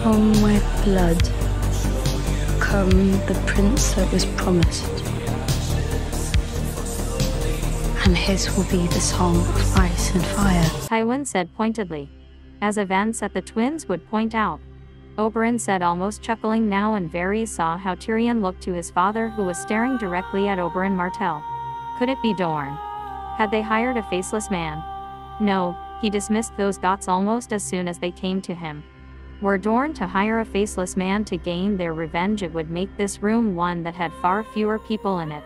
From my blood come the prince that was promised, and his will be the song of ice and fire, Tywin said pointedly, as events at the twins would point out. Oberyn said, almost chuckling now, and Varys saw how Tyrion looked to his father, who was staring directly at Oberyn Martell. Could it be Dorne? Had they hired a faceless man? No, he dismissed those thoughts almost as soon as they came to him. Were Dorne to hire a faceless man to gain their revenge, it would make this room one that had far fewer people in it.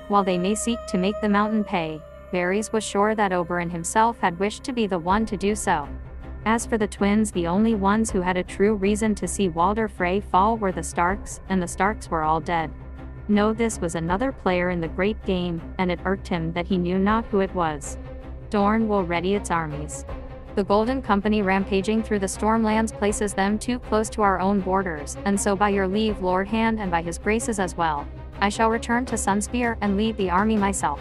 While they may seek to make the mountain pay, Varys was sure that Oberyn himself had wished to be the one to do so. As for the twins, the only ones who had a true reason to see Walder Frey fall were the Starks, and the Starks were all dead. No, this was another player in the great game, and it irked him that he knew not who it was. Dorne will ready its armies. The Golden Company rampaging through the Stormlands places them too close to our own borders, and so by your leave, Lord Hand, and by his graces as well, I shall return to Sunspear and lead the army myself.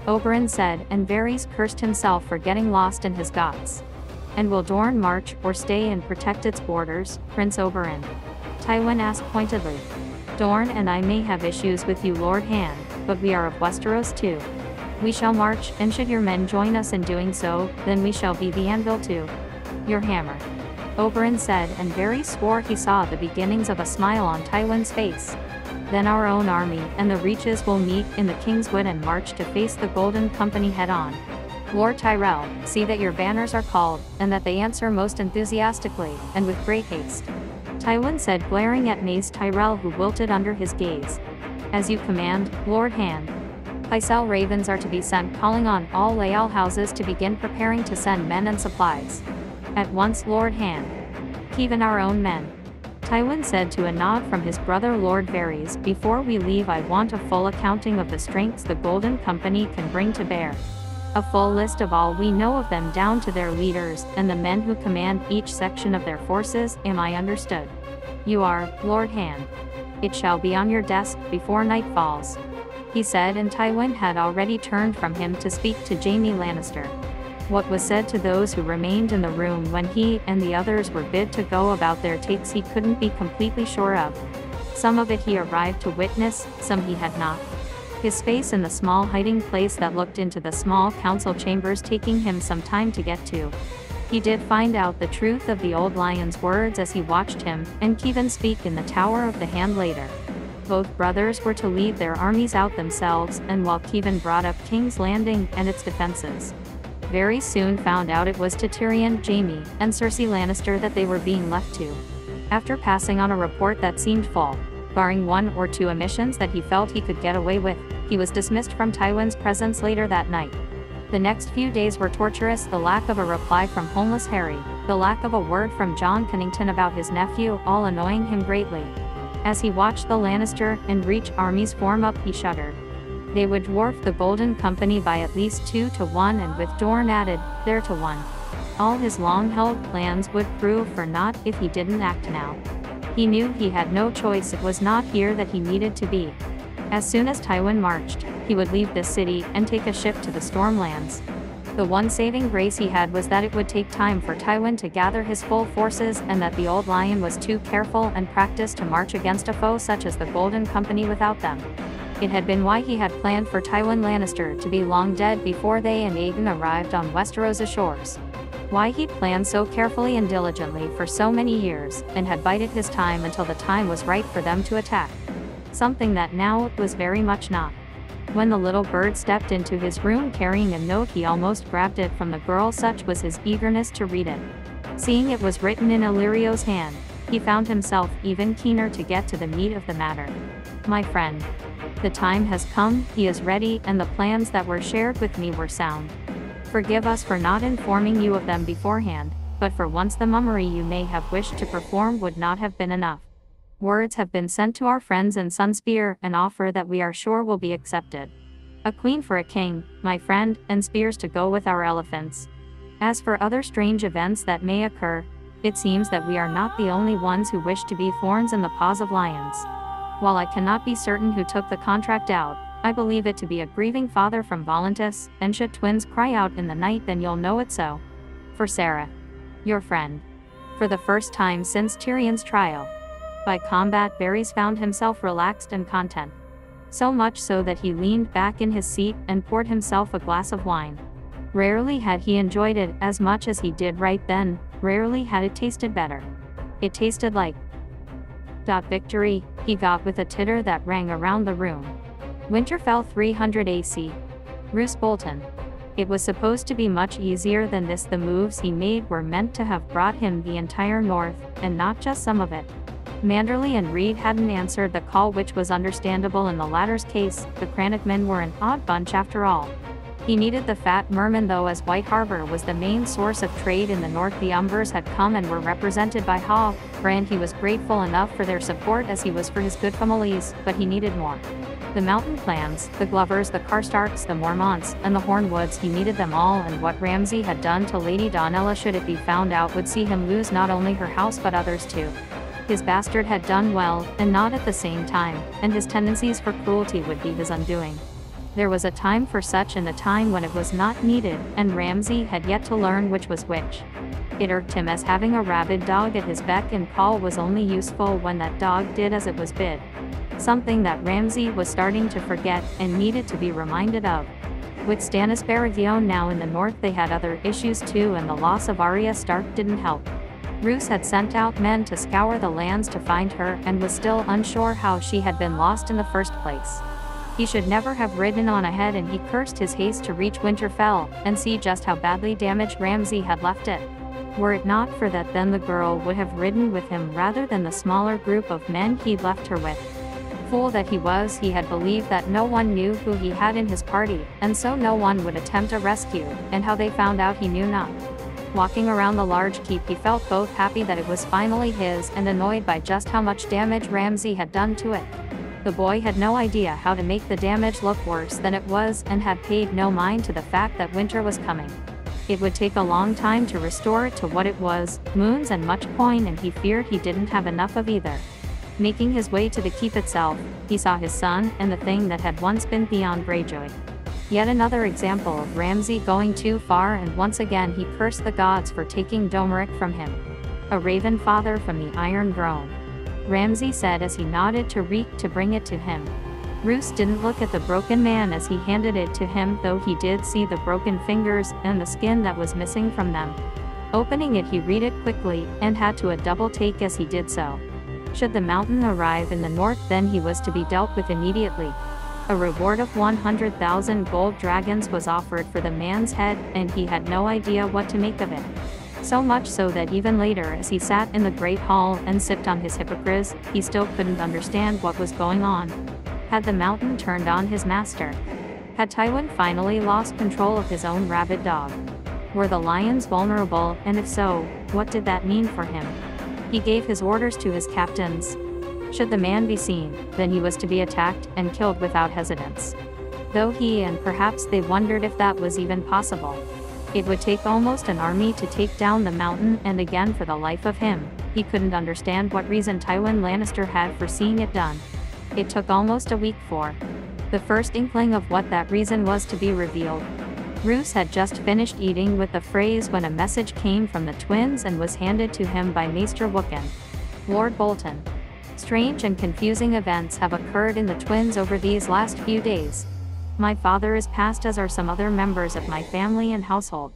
Oberyn said, and Varys cursed himself for getting lost in his thoughts. And will Dorne march, or stay and protect its borders, Prince Oberyn? Tywin asked pointedly. Dorne and I may have issues with you, Lord Hand, but we are of Westeros too. We shall march, and should your men join us in doing so, then we shall be the anvil too. Your hammer. Oberyn said, and Varys swore he saw the beginnings of a smile on Tywin's face. Then our own army and the Reaches will meet in the Kingswood and march to face the Golden Company head-on. Lord Tyrell, see that your banners are called, and that they answer most enthusiastically, and with great haste. Tywin said, glaring at Mace Tyrell, who wilted under his gaze. As you command, Lord Hand. Pycelle ravens are to be sent calling on all Leal houses to begin preparing to send men and supplies. At once, Lord Hand. Even our own men. Tywin said to a nod from his brother Lord Varys, before we leave I want a full accounting of the strengths the Golden Company can bring to bear. A full list of all we know of them down to their leaders, and the men who command each section of their forces. Am I understood? You are, Lord Hand. It shall be on your desk before night falls. He said, and Tywin had already turned from him to speak to Jaime Lannister. What was said to those who remained in the room when he and the others were bid to go about their takes he couldn't be completely sure of. Some of it he arrived to witness, some he had not. His space in the small hiding place that looked into the small council chambers taking him some time to get to. He did find out the truth of the old lion's words as he watched him and Kevan speak in the Tower of the Hand later. Both brothers were to lead their armies out themselves, and while Kevan brought up King's Landing and its defenses, very soon found out it was to Tyrion, Jaime, and Cersei Lannister that they were being left to. After passing on a report that seemed full, barring one or two omissions that he felt he could get away with, he was dismissed from Tywin's presence later that night. The next few days were torturous, the lack of a reply from homeless Harry, the lack of a word from Jon Cunnington about his nephew, all annoying him greatly. As he watched the Lannister and Reach armies form up, he shuddered. They would dwarf the Golden Company by at least 2-1, and with Dorne added, there to 1. All his long-held plans would prove for naught if he didn't act now. He knew he had no choice, it was not here that he needed to be. As soon as Tywin marched, he would leave this city and take a ship to the Stormlands. The one saving grace he had was that it would take time for Tywin to gather his full forces, and that the old lion was too careful and practiced to march against a foe such as the Golden Company without them. It had been why he had planned for Tywin Lannister to be long dead before they and Aegon arrived on Westeros' shores. Why he'd planned so carefully and diligently for so many years, and had bided his time until the time was right for them to attack. Something that now it was very much not. When the little bird stepped into his room carrying a note, he almost grabbed it from the girl, such was his eagerness to read it. Seeing it was written in Illyrio's hand, he found himself even keener to get to the meat of the matter. My friend. The time has come, he is ready, and the plans that were shared with me were sound. Forgive us for not informing you of them beforehand, but for once the mummery you may have wished to perform would not have been enough. Words have been sent to our friends in Sunspear, an offer that we are sure will be accepted. A queen for a king, my friend, and spears to go with our elephants. As for other strange events that may occur, it seems that we are not the only ones who wish to be thorns in the paws of lions. While I cannot be certain who took the contract out, I believe it to be a grieving father from Volantis, and should twins cry out in the night, then you'll know it so. For Sarah. Your friend. For the first time since Tyrion's trial. By combat, Varys found himself relaxed and content. So much so that he leaned back in his seat and poured himself a glass of wine. Rarely had he enjoyed it as much as he did right then, rarely had it tasted better. It tasted like victory, he got with a titter that rang around the room. Winterfell 300 AC. Roose Bolton. It was supposed to be much easier than this. The moves he made were meant to have brought him the entire north, and not just some of it. Manderley and Reed hadn't answered the call, which was understandable in the latter's case. The Crannock men were an odd bunch after all. He needed the fat merman though, as White Harbor was the main source of trade in the north. The Umbers had come and were represented by Hob, and he was grateful enough for their support as he was for his good families, but he needed more. The mountain clans, the Glovers, the Karstarks, the Mormonts, and the Hornwoods, he needed them all, and what Ramsay had done to Lady Donella, should it be found out, would see him lose not only her house but others too. His bastard had done well, and not at the same time, and his tendencies for cruelty would be his undoing. There was a time for such and a time when it was not needed, and Ramsay had yet to learn which was which. It irked him as having a rabid dog at his beck and call was only useful when that dog did as it was bid. Something that Ramsay was starting to forget and needed to be reminded of. With Stannis Baratheon now in the north, they had other issues too, and the loss of Arya Stark didn't help. Roose had sent out men to scour the lands to find her, and was still unsure how she had been lost in the first place. He should never have ridden on ahead, and he cursed his haste to reach Winterfell, and see just how badly damaged Ramsay had left it. Were it not for that, then the girl would have ridden with him rather than the smaller group of men he'd left her with. Fool that he was, he had believed that no one knew who he had in his party, and so no one would attempt a rescue, and how they found out he knew not. Walking around the large keep, he felt both happy that it was finally his and annoyed by just how much damage Ramsay had done to it. The boy had no idea how to make the damage look worse than it was, and had paid no mind to the fact that winter was coming. It would take a long time to restore it to what it was, moons and much coin, and he feared he didn't have enough of either. Making his way to the keep itself, he saw his son and the thing that had once been Theon Greyjoy. Yet another example of Ramsay going too far, and once again he cursed the gods for taking Domeric from him. A raven father from the Iron Throne. Ramsay said as he nodded to Reek to bring it to him. Roose didn't look at the broken man as he handed it to him, though he did see the broken fingers and the skin that was missing from them. Opening it, he read it quickly, and had to a double take as he did so. Should the mountain arrive in the north, then he was to be dealt with immediately. A reward of 100,000 gold dragons was offered for the man's head, and he had no idea what to make of it. So much so that even later, as he sat in the Great Hall and sipped on his hippocras, he still couldn't understand what was going on. Had the mountain turned on his master? Had Tywin finally lost control of his own rabid dog? Were the lions vulnerable, and if so, what did that mean for him? He gave his orders to his captains. Should the man be seen, then he was to be attacked and killed without hesitance. Though he and perhaps they wondered if that was even possible. It would take almost an army to take down the mountain, and again, for the life of him, he couldn't understand what reason Tywin Lannister had for seeing it done. It took almost a week for the first inkling of what that reason was to be revealed. Roose had just finished eating with the phrase when a message came from the twins and was handed to him by Maester Wooken. Lord Bolton. Strange and confusing events have occurred in the twins over these last few days. My father is passed, as are some other members of my family and household.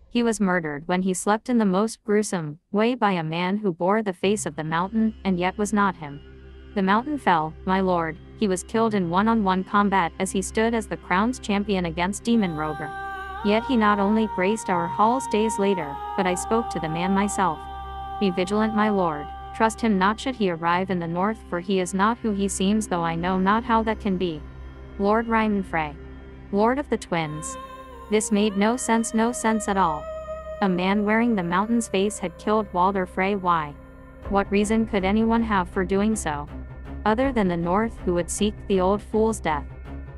He was murdered when he slept in the most gruesome way by a man who bore the face of the mountain, and yet was not him. The mountain fell, my lord. He was killed in one-on-one combat as he stood as the crown's champion against Demon Roger. Yet he not only graced our halls days later, but I spoke to the man myself. Be vigilant, my lord. Trust him not should he arrive in the north, for he is not who he seems, though I know not how that can be. Lord Ryman Frey. Lord of the Twins. This made no sense at all. A man wearing the mountain's face had killed Walder Frey. Why? What reason could anyone have for doing so? Other than the north, who would seek the old fool's death?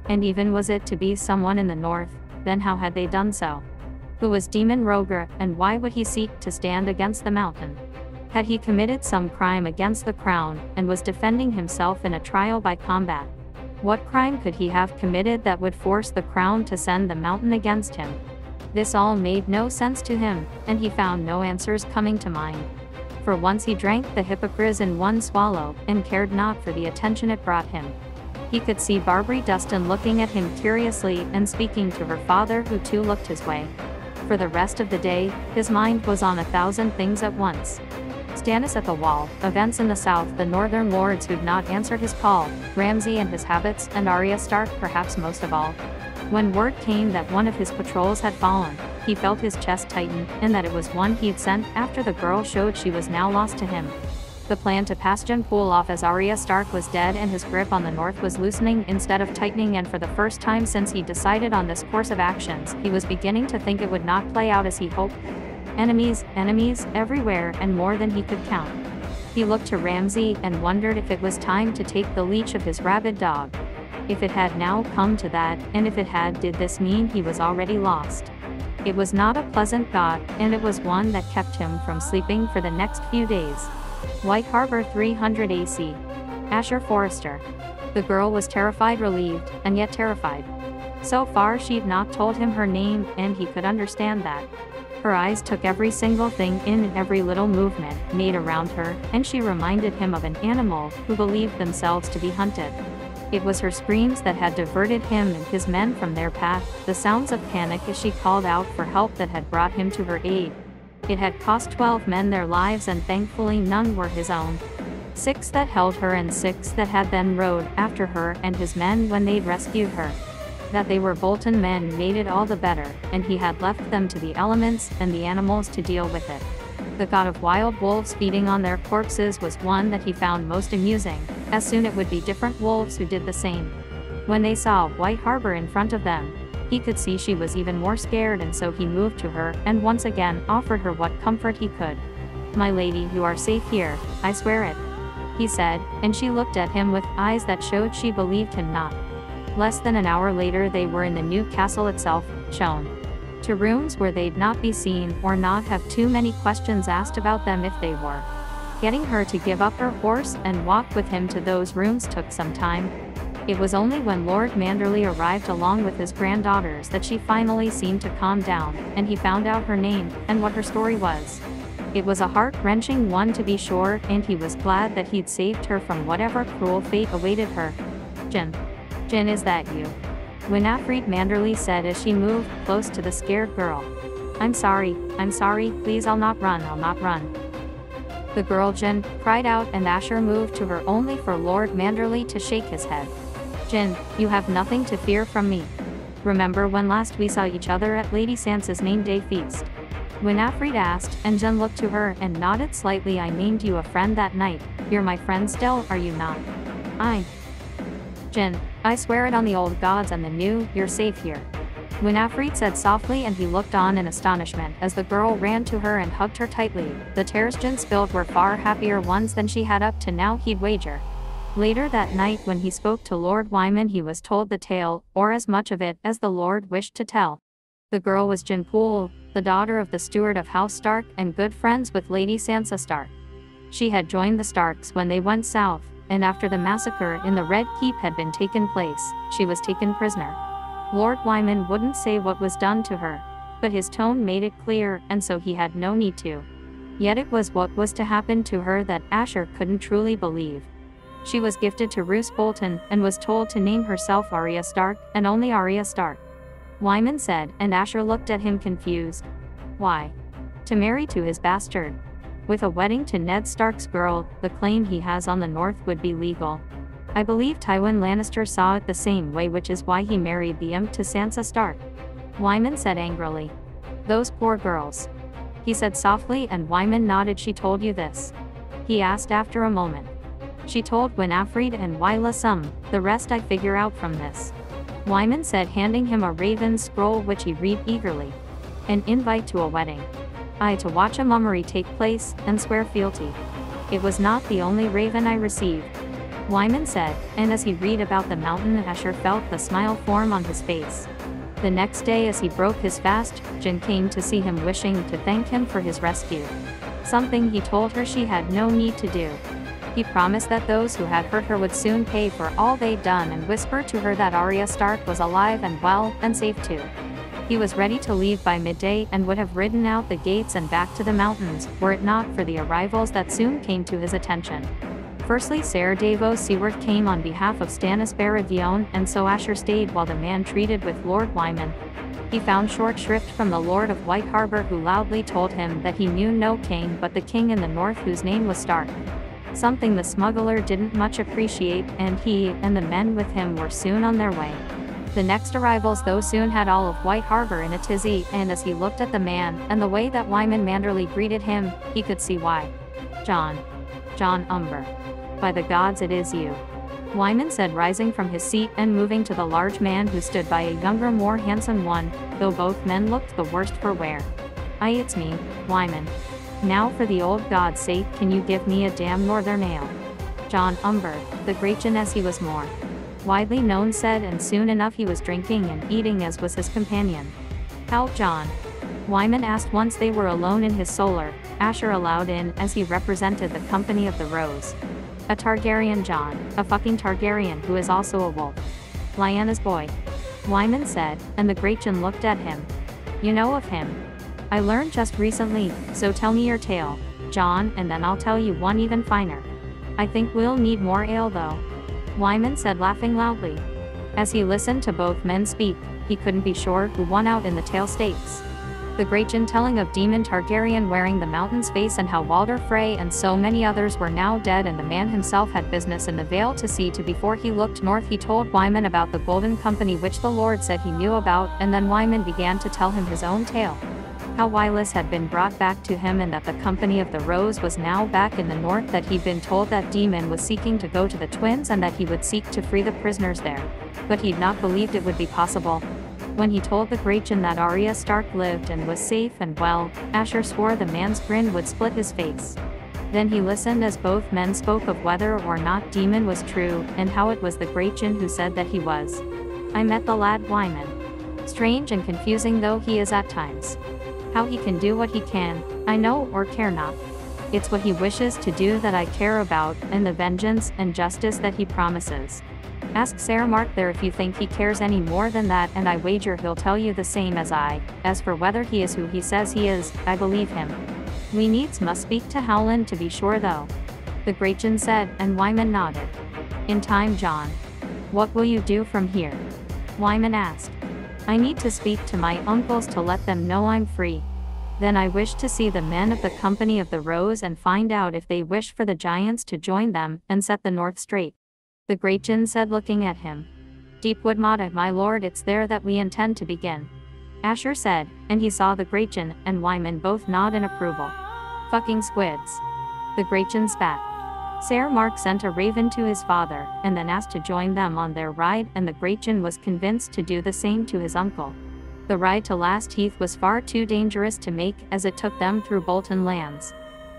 And even was it to be someone in the north, then how had they done so? Who was Demon Roger, and why would he seek to stand against the mountain? Had he committed some crime against the crown, and was defending himself in a trial by combat? What crime could he have committed that would force the crown to send the mountain against him? This all made no sense to him, and he found no answers coming to mind. For once he drank the hypocrite in one swallow, and cared not for the attention it brought him. He could see Barbary Dustin looking at him curiously and speaking to her father, who too looked his way. For the rest of the day, his mind was on 1,000 things at once. Stannis at the wall, events in the south, the northern lords who'd not answered his call, Ramsay and his habits, and Arya Stark perhaps most of all. When word came that one of his patrols had fallen, he felt his chest tighten, and that it was one he'd sent after the girl showed she was now lost to him. The plan to pass Jon Poole off as Arya Stark was dead and his grip on the north was loosening instead of tightening, and for the first time since he decided on this course of actions, he was beginning to think it would not play out as he hoped. Enemies, everywhere, and more than he could count. He looked to Ramsay and wondered if it was time to take the leash of his rabid dog. If it had now come to that, and if it had, did this mean he was already lost? It was not a pleasant thought, and it was one that kept him from sleeping for the next few days. White Harbor 300 AC. Asher Forrester. The girl was terrified, relieved, and yet terrified. So far she'd not told him her name, and he could understand that. Her eyes took every single thing in and every little movement made around her, and she reminded him of an animal who believed themselves to be hunted. It was her screams that had diverted him and his men from their path, the sounds of panic as she called out for help that had brought him to her aid. It had cost 12 men their lives, and thankfully none were his own. 6 that held her and 6 that had then rode after her and his men when they'd rescued her. That they were Bolton men made it all the better, and he had left them to the elements and the animals to deal with it. The thought of wild wolves feeding on their corpses was one that he found most amusing, as soon it would be different wolves who did the same. When they saw White Harbor in front of them, he could see she was even more scared, and so he moved to her and once again offered her what comfort he could. "My lady, you are safe here, I swear it," he said, and she looked at him with eyes that showed she believed him not. Less than an hour later they were in the new castle itself, shown to rooms where they'd not be seen or not have too many questions asked about them if they were. Getting her to give up her horse and walk with him to those rooms took some time. It was only when Lord Manderley arrived along with his granddaughters that she finally seemed to calm down, and he found out her name and what her story was. It was a heart-wrenching one to be sure, and he was glad that he'd saved her from whatever cruel fate awaited her. Jin, is that you?" Winifred Manderley said as she moved close to the scared girl. I'm sorry, please I'll not run. The girl Jin cried out, and Asher moved to her only for Lord Manderley to shake his head. "Jin, you have nothing to fear from me. Remember when last we saw each other at Lady Sansa's name day feast?" Winifred asked, and Jin looked to her and nodded slightly. "I named you a friend that night. You're my friend still, are you not?" Jin, I swear it on the old gods and the new, you're safe here," Winifred said softly, and he looked on in astonishment as the girl ran to her and hugged her tightly. The tears Jin spilled were far happier ones than she had up to now, he'd wager. Later that night when he spoke to Lord Wyman he was told the tale, or as much of it as the Lord wished to tell. The girl was Jon Poole, the daughter of the steward of House Stark and good friends with Lady Sansa Stark. She had joined the Starks when they went south, and after the massacre in the Red Keep had been taken place, she was taken prisoner. Lord Wyman wouldn't say what was done to her, but his tone made it clear, and so he had no need to. Yet it was what was to happen to her that Asher couldn't truly believe. She was gifted to Roose Bolton and was told to name herself Arya Stark, and only Arya Stark. Wyman said, and Asher looked at him confused. Why? To marry to his bastard. With a wedding to Ned Stark's girl, the claim he has on the north would be legal. I believe Tywin Lannister saw it the same way, which is why he married the imp to Sansa Stark. Wyman said angrily. Those poor girls. He said softly, and Wyman nodded. She told you this? He asked after a moment. She told Winifred and Wyla some, the rest I figure out from this. Wyman said, handing him a raven scroll which he read eagerly. An invite to a wedding. To watch a mummery take place, and swear fealty. It was not the only raven I received. Wyman said, and as he read about the mountain Asher felt the smile form on his face. The next day as he broke his fast, Jin came to see him wishing to thank him for his rescue. Something he told her she had no need to do. He promised that those who had hurt her would soon pay for all they'd done, and whispered to her that Arya Stark was alive and well, and safe too. He was ready to leave by midday and would have ridden out the gates and back to the mountains, were it not for the arrivals that soon came to his attention. Firstly, Ser Davos Seward came on behalf of Stannis Baratheon, and so Asher stayed while the man treated with Lord Wyman. He found short shrift from the Lord of White Harbor, who loudly told him that he knew no king but the king in the north, whose name was Stark. Something the smuggler didn't much appreciate, and he and the men with him were soon on their way. The next arrivals though soon had all of White Harbor in a tizzy, and as he looked at the man, and the way that Wyman manderly greeted him, he could see why. Jon Umber. By the gods, it is you," Wyman said, rising from his seat and moving to the large man who stood by, a younger, more handsome one, though both men looked the worst for wear. "Aye, it's me, Wyman. Now for the old God's sake, can you give me a damn northern ale?" Jon Umber, the Greatjon as he was more widely known, said, and soon enough he was drinking and eating, as was his companion. "How, John?" Wyman asked once they were alone in his solar. Asher allowed in, as he represented the company of the Rose. "A Targaryen, John, a fucking Targaryen who is also a wolf. Lyanna's boy," Wyman said, and the Greatjon looked at him. "You know of him?" "I learned just recently, so tell me your tale, John, and then I'll tell you one even finer." "I think we'll need more ale though," Wyman said, laughing loudly. As he listened to both men speak, he couldn't be sure who won out in the tale stakes. The Greatjon telling of Daemon Targaryen wearing the Mountain's face, and how Walder Frey and so many others were now dead, and the man himself had business in the Vale to see to before he looked north. He told Wyman about the Golden Company, which the Lord said he knew about, and then Wyman began to tell him his own tale. How Wylis had been brought back to him, and that the Company of the Rose was now back in the north, that he'd been told that Daemon was seeking to go to the Twins, and that he would seek to free the prisoners there. But he'd not believed it would be possible. When he told the Greatjon that Arya Stark lived and was safe and well, Asher swore the man's grin would split his face. Then he listened as both men spoke of whether or not Daemon was true, and how it was the Greatjon who said that he was. "I met the lad Wyman. Strange and confusing though he is at times. How he can do what he can, I know or care not. It's what he wishes to do that I care about, and the vengeance and justice that he promises. Ask Ser Mark there if you think he cares any more than that, and I wager he'll tell you the same as I. As for whether he is who he says he is, I believe him. We needs must speak to Howland to be sure though," the Greatjon said, and Wyman nodded. "In time, John. What will you do from here?" Wyman asked. "I need to speak to my uncles to let them know I'm free. Then I wish to see the men of the Company of the Rose and find out if they wish for the giants to join them and set the north straight," the Greatjon said, looking at him. "Deepwood Motta, my lord, it's there that we intend to begin," Asher said, and he saw the Greatjon and Wyman both nod in approval. "Fucking squids," the Greatjon spat. Ser Mark sent a raven to his father, and then asked to join them on their ride, and the Greatjon was convinced to do the same to his uncle. The ride to Last Heath was far too dangerous to make, as it took them through Bolton lands.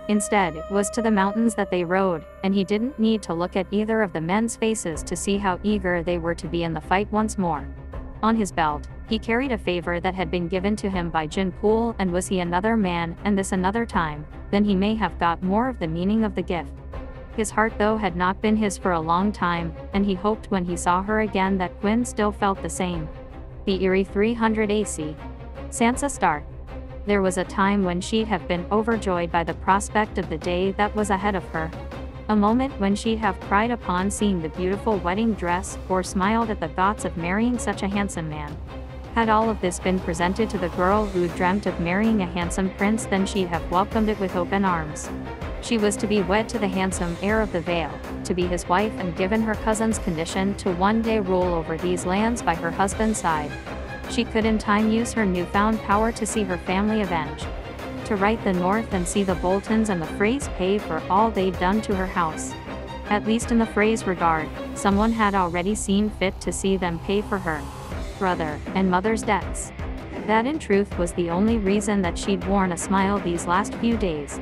Instead, it was to the mountains that they rode, and he didn't need to look at either of the men's faces to see how eager they were to be in the fight once more. On his belt, he carried a favor that had been given to him by Jin Poole, and was he another man, and this another time, then he may have got more of the meaning of the gift. His heart though had not been his for a long time, and he hoped when he saw her again that Quinn still felt the same. The eerie 300 AC. Sansa Stark. There was a time when she'd have been overjoyed by the prospect of the day that was ahead of her. A moment when she'd have cried upon seeing the beautiful wedding dress, or smiled at the thoughts of marrying such a handsome man. Had all of this been presented to the girl who dreamt of marrying a handsome prince, then she'd have welcomed it with open arms. She was to be wed to the handsome heir of the Vale, to be his wife, and given her cousin's condition to one day rule over these lands by her husband's side. She could in time use her newfound power to see her family avenged. To right the north and see the Boltons and the Freys pay for all they'd done to her house. At least in the Freys' regard, someone had already seen fit to see them pay for her brother and mother's debts. That in truth was the only reason that she'd worn a smile these last few days.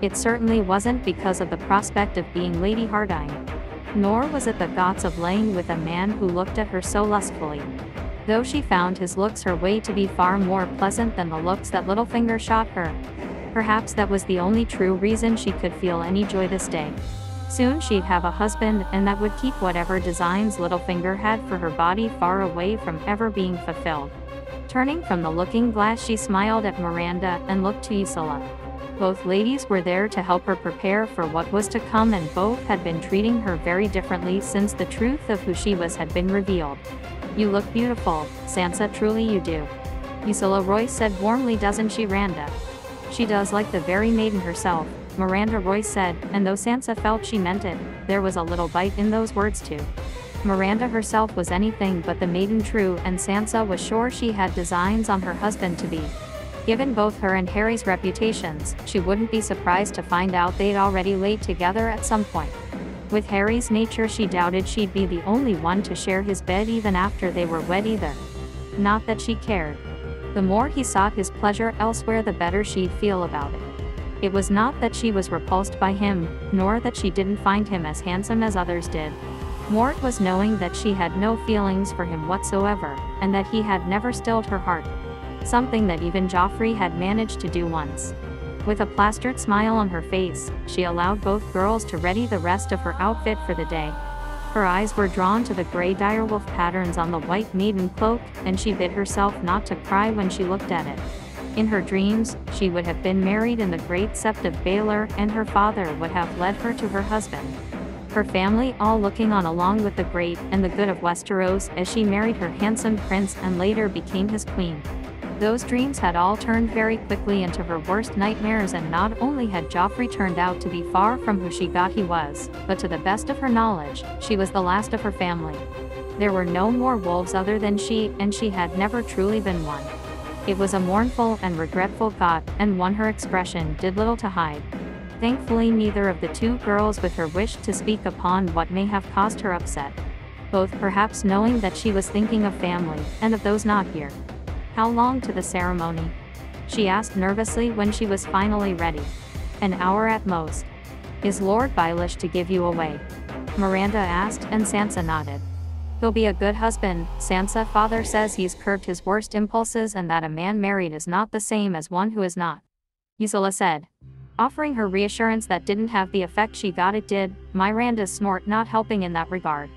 It certainly wasn't because of the prospect of being Lady Hardine. Nor was it the thoughts of laying with a man who looked at her so lustfully. Though she found his looks her way to be far more pleasant than the looks that Littlefinger shot her. Perhaps that was the only true reason she could feel any joy this day. Soon she'd have a husband, and that would keep whatever designs Littlefinger had for her body far away from ever being fulfilled. Turning from the looking glass, she smiled at Miranda and looked to Isola. Both ladies were there to help her prepare for what was to come, and both had been treating her very differently since the truth of who she was had been revealed. "You look beautiful, Sansa, truly you do," Isola Royce said warmly. "Doesn't she, Randa?" "She does, like the very maiden herself," Miranda Royce said, and though Sansa felt she meant it, there was a little bite in those words too. Miranda herself was anything but the maiden true, and Sansa was sure she had designs on her husband to be. Given both her and Harry's reputations, she wouldn't be surprised to find out they'd already laid together at some point. With Harry's nature, she doubted she'd be the only one to share his bed even after they were wed either. Not that she cared. The more he sought his pleasure elsewhere, the better she'd feel about it. It was not that she was repulsed by him, nor that she didn't find him as handsome as others did. More it was knowing that she had no feelings for him whatsoever, and that he had never stilled her heart. Something that even Joffrey had managed to do once. With a plastered smile on her face, she allowed both girls to ready the rest of her outfit for the day. Her eyes were drawn to the gray direwolf patterns on the white maiden cloak, and she bid herself not to cry when she looked at it. In her dreams, she would have been married in the great sept of Baelor, and her father would have led her to her husband. Her family all looking on along with the great and the good of Westeros as she married her handsome prince and later became his queen. Those dreams had all turned very quickly into her worst nightmares, and not only had Joffrey turned out to be far from who she thought he was, but to the best of her knowledge, she was the last of her family. There were no more wolves other than she, and she had never truly been one. It was a mournful and regretful thought, and one her expression did little to hide. Thankfully, neither of the two girls with her wished to speak upon what may have caused her upset. Both perhaps knowing that she was thinking of family, and of those not here. "How long to the ceremony?" she asked nervously when she was finally ready. "An hour at most." "Is Lord Baelish to give you away?" Miranda asked, and Sansa nodded. "He'll be a good husband, Sansa. Father says he's curbed his worst impulses and that a man married is not the same as one who is not," Isola said. Offering her reassurance that didn't have the effect she thought it did, Miranda's snort not helping in that regard.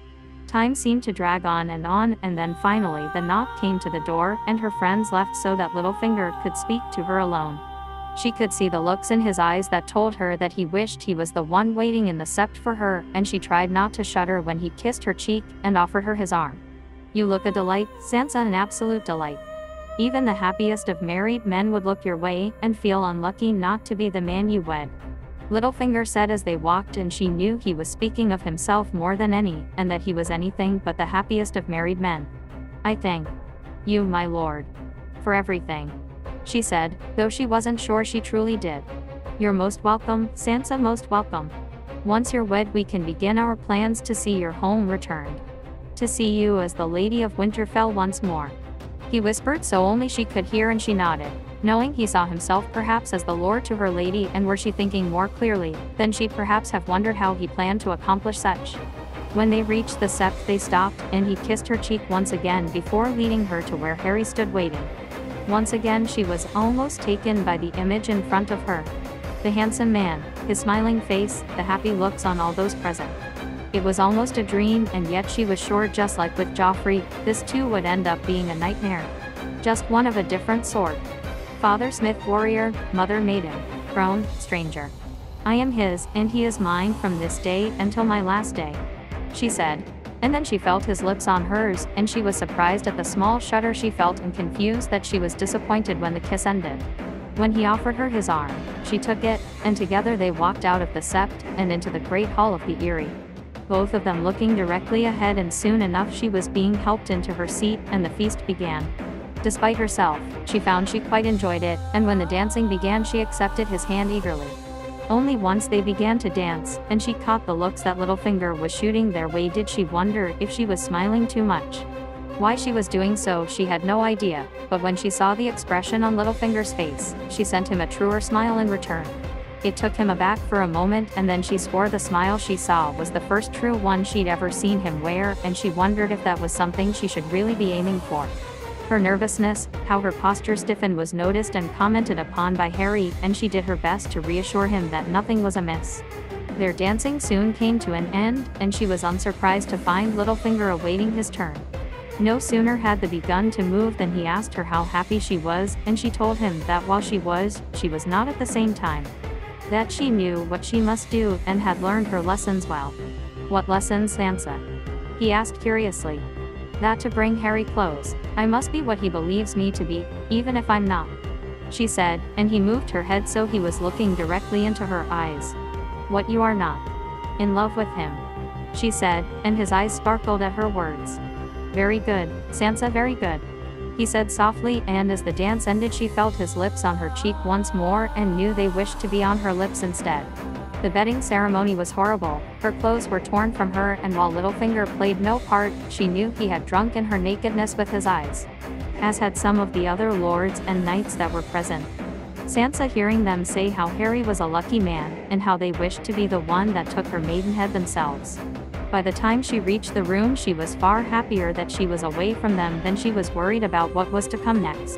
Time seemed to drag on, and then finally the knock came to the door, and her friends left so that Littlefinger could speak to her alone. She could see the looks in his eyes that told her that he wished he was the one waiting in the sept for her, and she tried not to shudder when he kissed her cheek and offered her his arm. "You look a delight, Sansa, an absolute delight. Even the happiest of married men would look your way and feel unlucky not to be the man you wed," Littlefinger said as they walked, and she knew he was speaking of himself more than any, and that he was anything but the happiest of married men. "I thank you, my lord, for everything," she said, though she wasn't sure she truly did. "You're most welcome, Sansa, most welcome. Once you're wed, we can begin our plans to see your home returned. To see you as the Lady of Winterfell once more." He whispered so only she could hear, and she nodded, knowing he saw himself perhaps as the lord to her lady, and were she thinking more clearly, then she'd perhaps have wondered how he planned to accomplish such. When they reached the sept, they stopped, and he kissed her cheek once again before leading her to where Harry stood waiting. Once again she was almost taken by the image in front of her. The handsome man, his smiling face, the happy looks on all those present. It was almost a dream, and yet she was sure, just like with Joffrey, this too would end up being a nightmare. Just one of a different sort. Father Smith warrior, mother maiden, crone stranger. "I am his, and he is mine from this day until my last day," she said. And then she felt his lips on hers, and she was surprised at the small shudder she felt, and confused that she was disappointed when the kiss ended. When he offered her his arm, she took it, and together they walked out of the sept and into the great hall of the Eyrie. Both of them looking directly ahead, and soon enough she was being helped into her seat, and the feast began. Despite herself, she found she quite enjoyed it, and when the dancing began she accepted his hand eagerly. Only once they began to dance, and she caught the looks that Littlefinger was shooting their way, did she wonder if she was smiling too much. Why she was doing so she had no idea, but when she saw the expression on Littlefinger's face, she sent him a truer smile in return. It took him aback for a moment, and then she swore the smile she saw was the first true one she'd ever seen him wear, and she wondered if that was something she should really be aiming for. Her nervousness, how her posture stiffened, was noticed and commented upon by Harry, and she did her best to reassure him that nothing was amiss. Their dancing soon came to an end, and she was unsurprised to find Littlefinger awaiting his turn. No sooner had they begun to move than he asked her how happy she was, and she told him that while she was not at the same time. That she knew what she must do and had learned her lessons well. What lessons, Sansa? He asked curiously. That to bring Harry close, I must be what he believes me to be, even if I'm not, she said, and he moved her head so he was looking directly into her eyes. What, you are not in love with him? She said, and his eyes sparkled at her words. Very good, Sansa, very good, he said softly, and as the dance ended she felt his lips on her cheek once more and knew they wished to be on her lips instead. The bedding ceremony was horrible, her clothes were torn from her, and while Littlefinger played no part, she knew he had drunk in her nakedness with his eyes, as had some of the other lords and knights that were present. Sansa, hearing them say how Harry was a lucky man, and how they wished to be the one that took her maidenhead themselves. By the time she reached the room she was far happier that she was away from them than she was worried about what was to come next.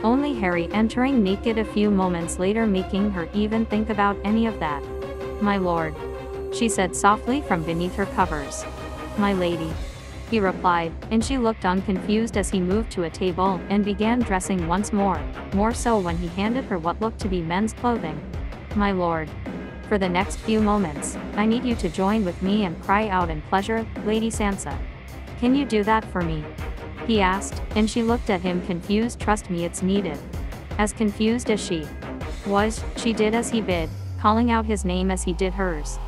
Only Harry entering naked a few moments later making her even think about any of that. My lord, she said softly from beneath her covers. My lady, he replied, and she looked on confused as he moved to a table and began dressing once more so when he handed her what looked to be men's clothing. My lord, for the next few moments, I need you to join with me and cry out in pleasure, Lady Sansa. Can you do that for me? He asked, and she looked at him confused. Trust me, it's needed. As confused as she was, she did as he bid, calling out his name as he did hers.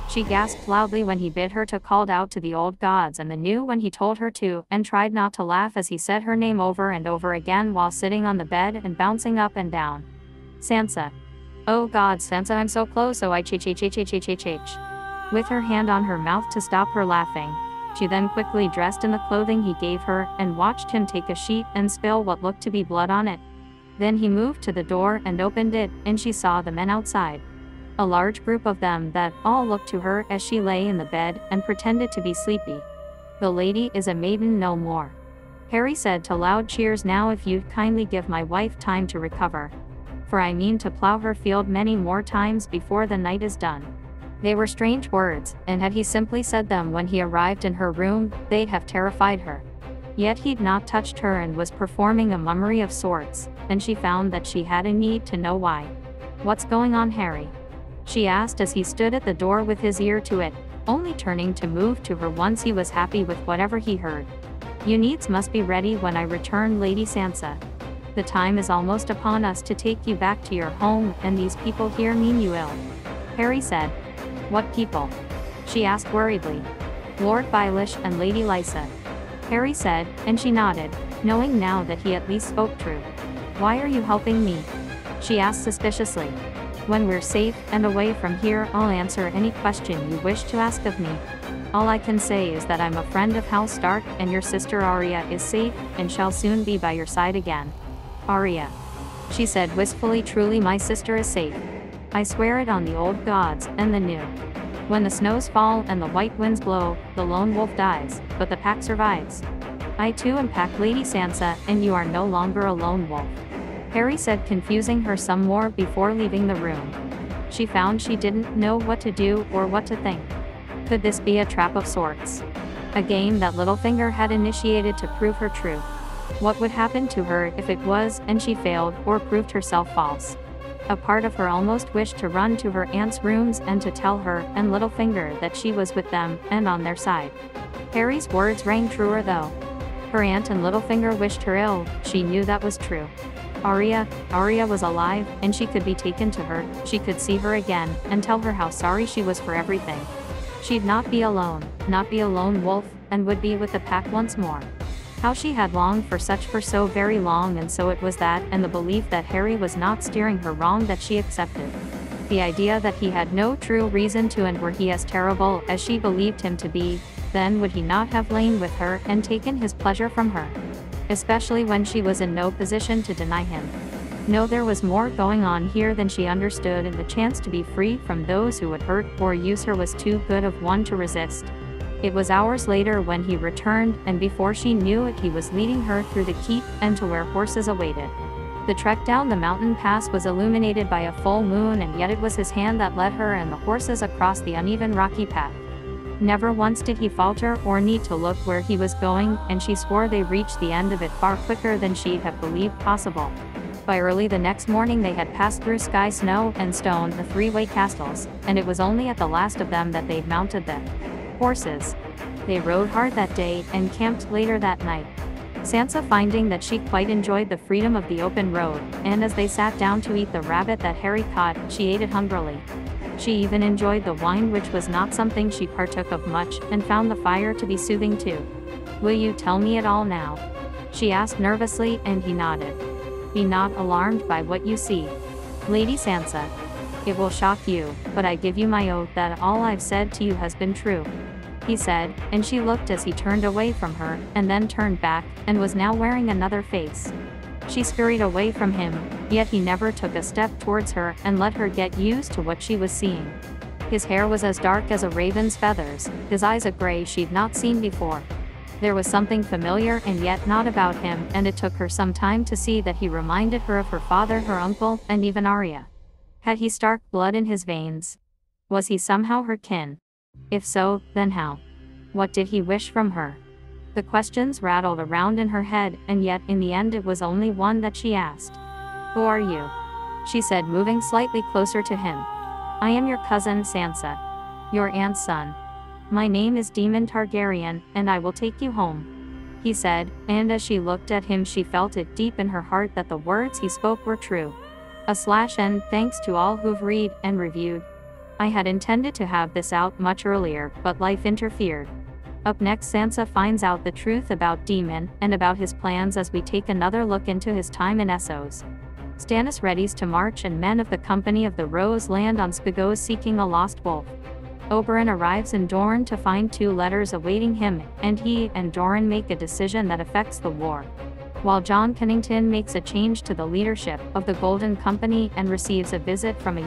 She gasped loudly when he bid her to, called out to the old gods and the new when he told her to, and tried not to laugh as he said her name over and over again while sitting on the bed and bouncing up and down. Sansa. Oh God, Sansa, I'm so close, so I ch. With her hand on her mouth to stop her laughing, she then quickly dressed in the clothing he gave her and watched him take a sheet and spill what looked to be blood on it. Then he moved to the door and opened it, and she saw the men outside. A large group of them that all looked to her as she lay in the bed and pretended to be sleepy. The lady is a maiden no more, Harry said to loud cheers. Now if you'd kindly give my wife time to recover, for I mean to plow her field many more times before the night is done. They were strange words, and had he simply said them when he arrived in her room, they'd have terrified her. Yet he'd not touched her and was performing a mummery of sorts, and she found that she had a need to know why. What's going on, Harry? She asked as he stood at the door with his ear to it, only turning to move to her once he was happy with whatever he heard. You needs must be ready when I return, Lady Sansa. The time is almost upon us to take you back to your home, and these people here mean you ill, Harry said. What people? She asked worriedly. Lord Baelish and Lady Lysa, Harry said, and she nodded, knowing now that he at least spoke true. Why are you helping me? She asked suspiciously. When we're safe and away from here, I'll answer any question you wish to ask of me. All I can say is that I'm a friend of House Stark, and your sister Arya is safe and shall soon be by your side again. Arya, she said wistfully. Truly my sister is safe. I swear it on the old gods and the new. When the snows fall and the white winds blow, the lone wolf dies, but the pack survives. I too am pack, Lady Sansa, and you are no longer a lone wolf, Harry said, confusing her some more before leaving the room. She found she didn't know what to do or what to think. Could this be a trap of sorts? A game that Littlefinger had initiated to prove her true? What would happen to her if it was, and she failed, or proved herself false? A part of her almost wished to run to her aunt's rooms and to tell her and Littlefinger that she was with them and on their side. Harry's words rang truer though. Her aunt and Littlefinger wished her ill, she knew that was true. Arya was alive, and she could be taken to her, she could see her again, and tell her how sorry she was for everything. She'd not be alone, not be a lone wolf, and would be with the pack once more. How she had longed for so very long, and so it was that, and the belief that Harry was not steering her wrong, that she accepted. The idea that he had no true reason to, and were he as terrible as she believed him to be, then would he not have lain with her and taken his pleasure from her? Especially when she was in no position to deny him. No, there was more going on here than she understood, and the chance to be free from those who would hurt or use her was too good of one to resist. It was hours later when he returned, and before she knew it he was leading her through the keep and to where horses awaited. The trek down the mountain pass was illuminated by a full moon, and yet it was his hand that led her and the horses across the uneven rocky path. Never once did he falter or need to look where he was going, and she swore they reached the end of it far quicker than she'd have believed possible. By early the next morning they had passed through sky, snow, and stone, the three-way castles, and it was only at the last of them that they'd mounted the horses. They rode hard that day, and camped later that night. Sansa, finding that she quite enjoyed the freedom of the open road, and as they sat down to eat the rabbit that Harry caught, she ate it hungrily. She even enjoyed the wine, which was not something she partook of much, and found the fire to be soothing too. "Will you tell me it all now?" she asked nervously, and he nodded. "Be not alarmed by what you see, Lady Sansa. It will shock you, but I give you my oath that all I've said to you has been true," he said, and she looked as he turned away from her, and then turned back, and was now wearing another face. She scurried away from him, yet he never took a step towards her, and let her get used to what she was seeing. His hair was as dark as a raven's feathers, his eyes a gray she'd not seen before. There was something familiar and yet not about him, and it took her some time to see that he reminded her of her father, her uncle, and even Arya. Had he Stark blood in his veins? Was he somehow her kin? If so, then how? What did he wish from her? The questions rattled around in her head, and yet in the end it was only one that she asked. "Who are you?" she said, moving slightly closer to him. "I am your cousin Sansa, your aunt's son. My name is Daemon Targaryen, and I will take you home," he said, and as she looked at him she felt it deep in her heart that the words he spoke were true. /n thanks to all who've read and reviewed. I had intended to have this out much earlier, but life interfered. Up next, Sansa finds out the truth about Daemon, and about his plans as we take another look into his time in Essos. Stannis readies to march, and men of the Company of the Rose land on Spagos seeking a lost wolf. Oberyn arrives in Dorne to find 2 letters awaiting him, and he and Dorne make a decision that affects the war. While Jon Cunnington makes a change to the leadership of the Golden Company and receives a visit from a